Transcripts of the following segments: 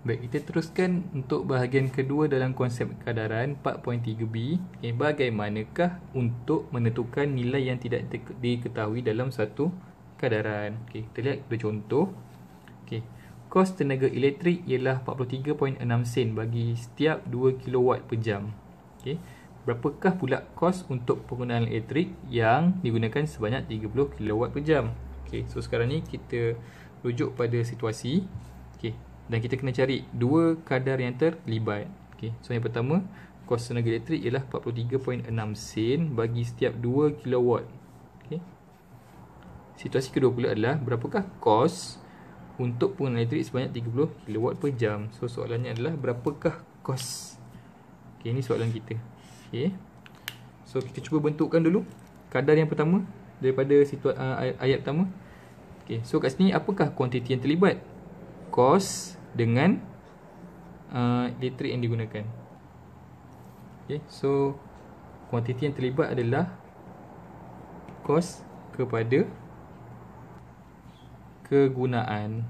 Baik, kita teruskan untuk bahagian kedua dalam konsep kadaran 4.3b. Okay, bagaimanakah untuk menentukan nilai yang tidak diketahui dalam satu kadaran? Okay, kita lihat ada contoh. Okay, kos tenaga elektrik ialah 43.6 sen bagi setiap 2 kW per jam. Okay, berapakah pula kos untuk penggunaan elektrik yang digunakan sebanyak 30 kW per jam? Okay, so sekarang ni kita rujuk pada situasi. Okay, dan kita kena cari dua kadar yang terlibat. Okay, so yang pertama, kos tenaga elektrik ialah 43.6 sen bagi setiap 2 kW. Okay. Situasi kedua pula adalah berapakah kos untuk penggunaan elektrik sebanyak 30 kW per jam. So soalannya adalah berapakah kos. Okay, ini soalan kita. Okay. So kita cuba bentukkan dulu kadar yang pertama daripada ayat pertama. Okay, so kat sini apakah kuantiti yang terlibat? Kos dengan elektrik yang digunakan. Okay, so kuantiti yang terlibat adalah kos kepada kegunaan.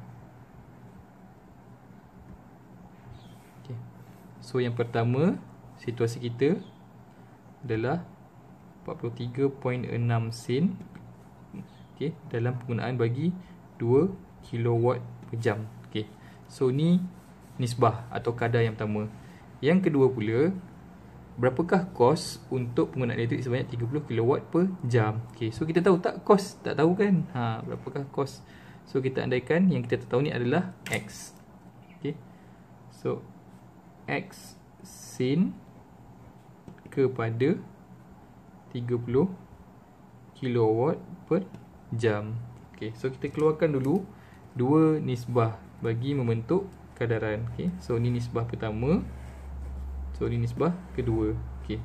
Okay, so yang pertama, situasi kita adalah 43.6 sen, okay, dalam penggunaan bagi 2 kW per jam. Okay, so ni nisbah atau kadar yang pertama. Yang kedua pula, berapakah kos untuk penggunaan elektrik sebanyak 30 kW per jam. Okay, so kita tahu tak kos? Tak tahu kan? Berapakah kos? So kita andaikan yang kita tahu ni adalah X. Okay, so X sen kepada 30 kW per jam. Okay, so kita keluarkan dulu dua nisbah bagi membentuk kadaran. Okay, so ni nisbah pertama, so ni nisbah kedua. Okay,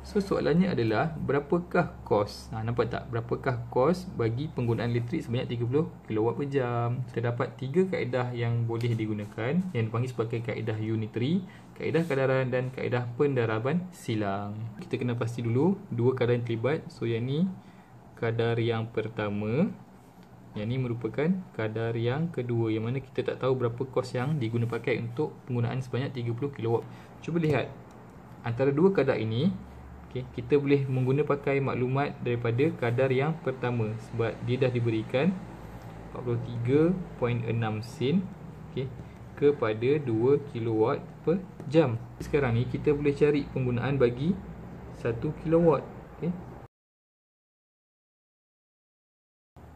so soalannya adalah berapakah kos? Nampak tak? Berapakah kos bagi penggunaan elektrik sebanyak 30 kW per jam? Kita dapat tiga kaedah yang boleh digunakan, yang dipanggil sebagai kaedah unitary, kaedah kadaran dan kaedah pendaraban silang. Kita kena pasti dulu dua kadar yang terlibat. So yang ni kadar yang pertama, yang ni merupakan kadar yang kedua, yang mana kita tak tahu berapa kos yang diguna pakai untuk penggunaan sebanyak 30 kW. Cuba lihat antara dua kadar ini. Okay, kita boleh mengguna pakai maklumat daripada kadar yang pertama sebab dia dah diberikan 43.6 sen, okay, kepada 2 kW per jam. Sekarang ni kita boleh cari penggunaan bagi 1 kW. Okay.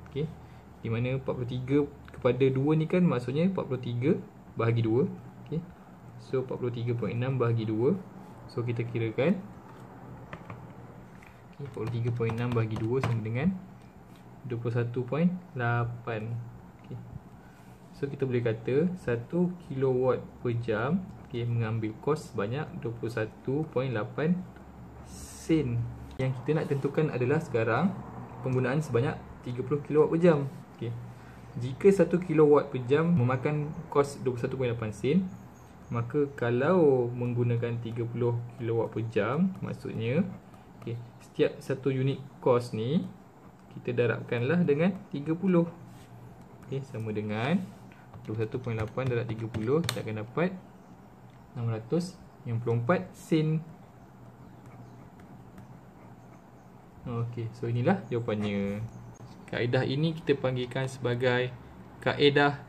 Okay, di mana 43 kepada 2 ni kan maksudnya 43 bahagi 2. Okay, so 43.6 bahagi 2. So kita kirakan, okay, 43.6 bahagi 2 sama dengan 21.8. Okay, so kita boleh kata 1 kW per jam, okay, mengambil kos sebanyak 21.8 sen. Yang kita nak tentukan adalah sekarang penggunaan sebanyak 30 kW per jam. Okay, jika 1 kW per jam memakan kos 21.8 sen, maka kalau menggunakan 30 kW per jam, maksudnya, okay, setiap satu unit kos ni kita darabkanlah dengan 30. Okay, sama dengan 21.8 darab 30, kita akan dapat 694 sen. Okay, so inilah jawapannya. Kaedah ini kita panggilkan sebagai kaedah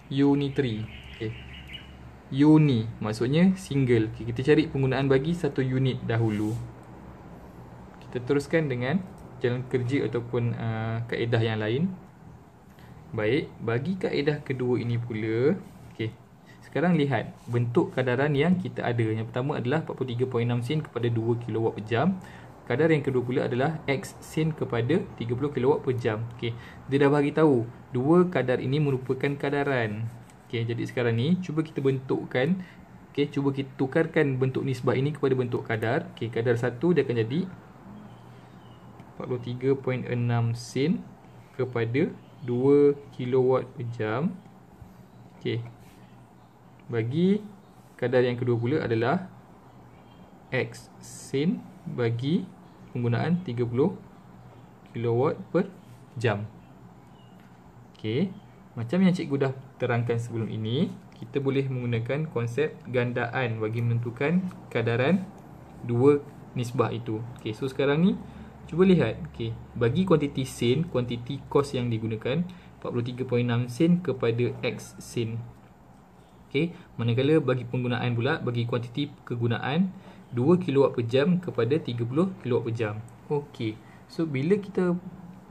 unitary. Okay, uni maksudnya single. Okay, kita cari penggunaan bagi satu unit dahulu. Kita teruskan dengan jalan kerja ataupun kaedah yang lain. Baik, bagi kaedah kedua ini pula, okay, sekarang lihat bentuk kadaran yang kita ada. Yang pertama adalah 43.6 sen kepada 2 kW per jam. Kadar yang kedua pula adalah X sen kepada 30 kW per jam. Okay, dia dah bagi tahu dua kadar ini merupakan kadaran. Okay, jadi sekarang ni cuba kita bentukkan. Okay, cuba kita tukarkan bentuk nisbah ini kepada bentuk kadar. Okay, kadar satu dia akan jadi 43.6 sen kepada 2 kW per jam. Okay, bagi kadar yang kedua pula adalah X sen bagi penggunaan 30 kW per jam. Okay, macam yang cikgu dah terangkan sebelum ini, kita boleh menggunakan konsep gandaan bagi menentukan kadaran dua nisbah itu. Okey, so sekarang ni cuba lihat, okey, bagi kuantiti sen, kuantiti kos yang digunakan 43.6 sen kepada X sen. Okey, manakala bagi penggunaan pula, bagi kuantiti kegunaan 2 kilowatt per jam kepada 30 kilowatt per jam. Okey, so bila kita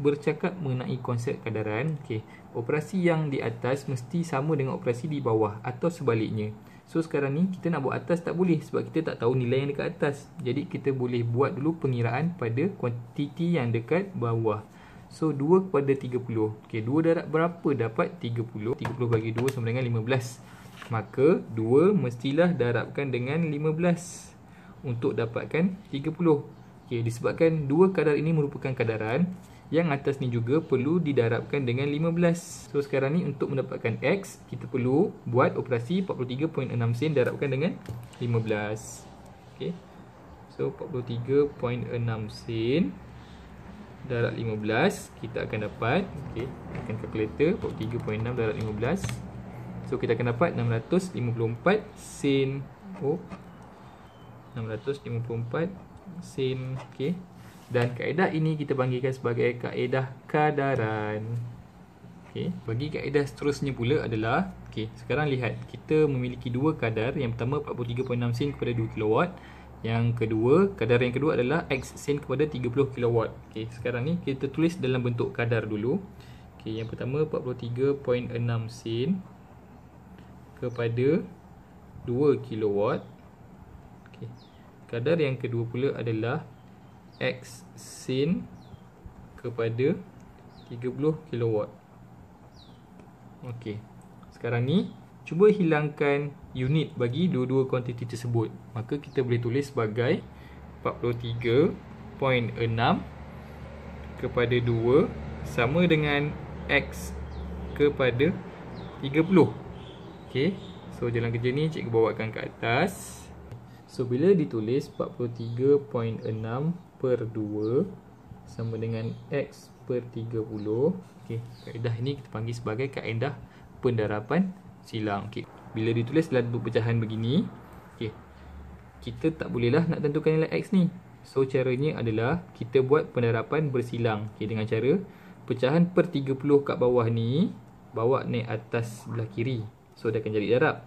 bercakap mengenai konsep kadaran, okey, operasi yang di atas mesti sama dengan operasi di bawah atau sebaliknya. So sekarang ni kita nak buat atas tak boleh sebab kita tak tahu nilai yang dekat atas. Jadi kita boleh buat dulu pengiraan pada kuantiti yang dekat bawah. So 2 kepada 30. Okey, 2 darab berapa dapat 30? 30 bagi 2 sama dengan 15. Maka 2 mestilah darabkan dengan 15 untuk dapatkan 30. Okey, disebabkan dua kadar ini merupakan kadaran, yang atas ni juga perlu didarabkan dengan 15. So sekarang ni untuk mendapatkan X, kita perlu buat operasi 43.6 sen darabkan dengan 15. Okey. So 43.6 sen darab 15, kita akan dapat, okey, akan kalkulator 43.6 darab 15. So kita akan dapat 654 sen. Oh, 654 sen. Okey. Dan kaedah ini kita panggilkan sebagai kaedah kadaran. Okey, bagi kaedah seterusnya pula adalah, okey, sekarang lihat kita memiliki dua kadar. Yang pertama 43.6 sen kepada 2 kilowatt. Yang kedua, kadar yang kedua adalah X sen kepada 30 kilowatt. Okey, sekarang ni kita tulis dalam bentuk kadar dulu. Okey, yang pertama 43.6 sen kepada 2 kilowatt. Okey. Kadar yang kedua pula adalah X sen kepada 30 kilowatt. Okey. Sekarang ni cuba hilangkan unit bagi dua-dua kuantiti tersebut. Maka kita boleh tulis sebagai 43.6 kepada 2 sama dengan X kepada 30. Okey. So jalan kerja ni cikgu bawakan ke atas. So bila ditulis 43.6 per 2 sama dengan X per 30. Okey, kaedah ini kita panggil sebagai kaedah pendarapan silang. Okey, bila ditulis dalam bentuk pecahan begini, okey, kita tak bolehlah nak tentukan nilai X ni. So caranya adalah kita buat pendarapan bersilang. Okey, dengan cara pecahan per 30 kat bawah ni bawa naik atas sebelah kiri. So dia akan jadi darab.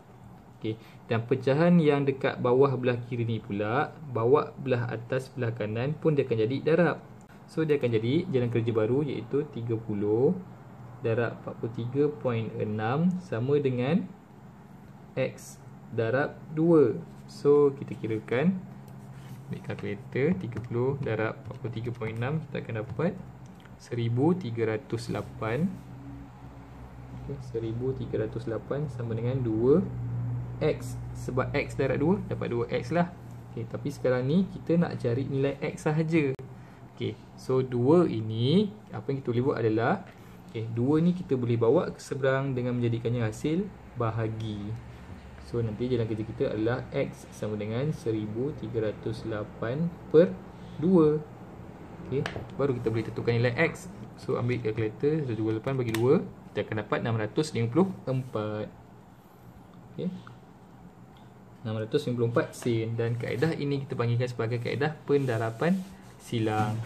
Okey, dan pecahan yang dekat bawah belah kiri ni pula bawa belah atas belah kanan pun dia akan jadi darab. So dia akan jadi jalan kerja baru iaitu 30 darab 43.6 sama dengan X darab 2. So kita kirakan ambil kalkulator, 30 darab 43.6 kita akan dapat 1308. 1308 sama dengan 2X. Sebab X darab 2 dapat 2X lah. Okay, tapi sekarang ni kita nak cari nilai X sahaja. Okay, so 2 ini apa yang kita boleh buat adalah, okay, 2 ni kita boleh bawa ke seberang dengan menjadikannya hasil bahagi. So nanti jalan kerja kita adalah X sama dengan 1308 per 2. Okay, baru kita boleh tentukan nilai X. So ambil kalkulator, 128 bagi 2, kita akan dapat 654. Okay, 654 sen. Dan kaedah ini kita panggilkan sebagai kaedah pendarapan silang.